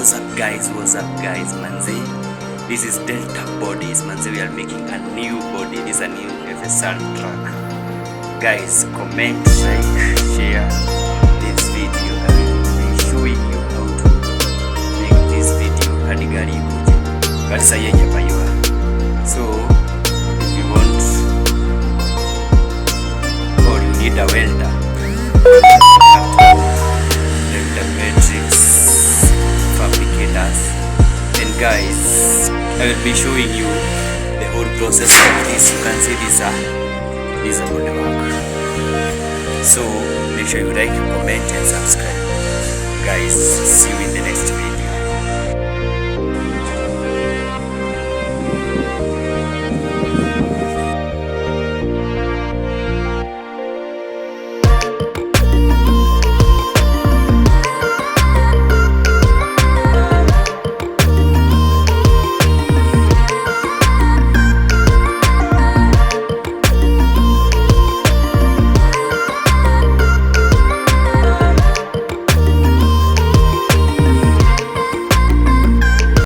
What's up guys, manze? This is Delta Bodies, manze. We are making a new body. This is a new FSR track. Guys, comment, like, share this video. I will be showing you how to make this video hadi gari ikuje. Gari sasa haijapaiwa. So, if you want or you need a welder, and guys, I will be showing you the whole process of this. You can see this is a body work. So make sure you like, comment and subscribe. Guys, see you in the next video.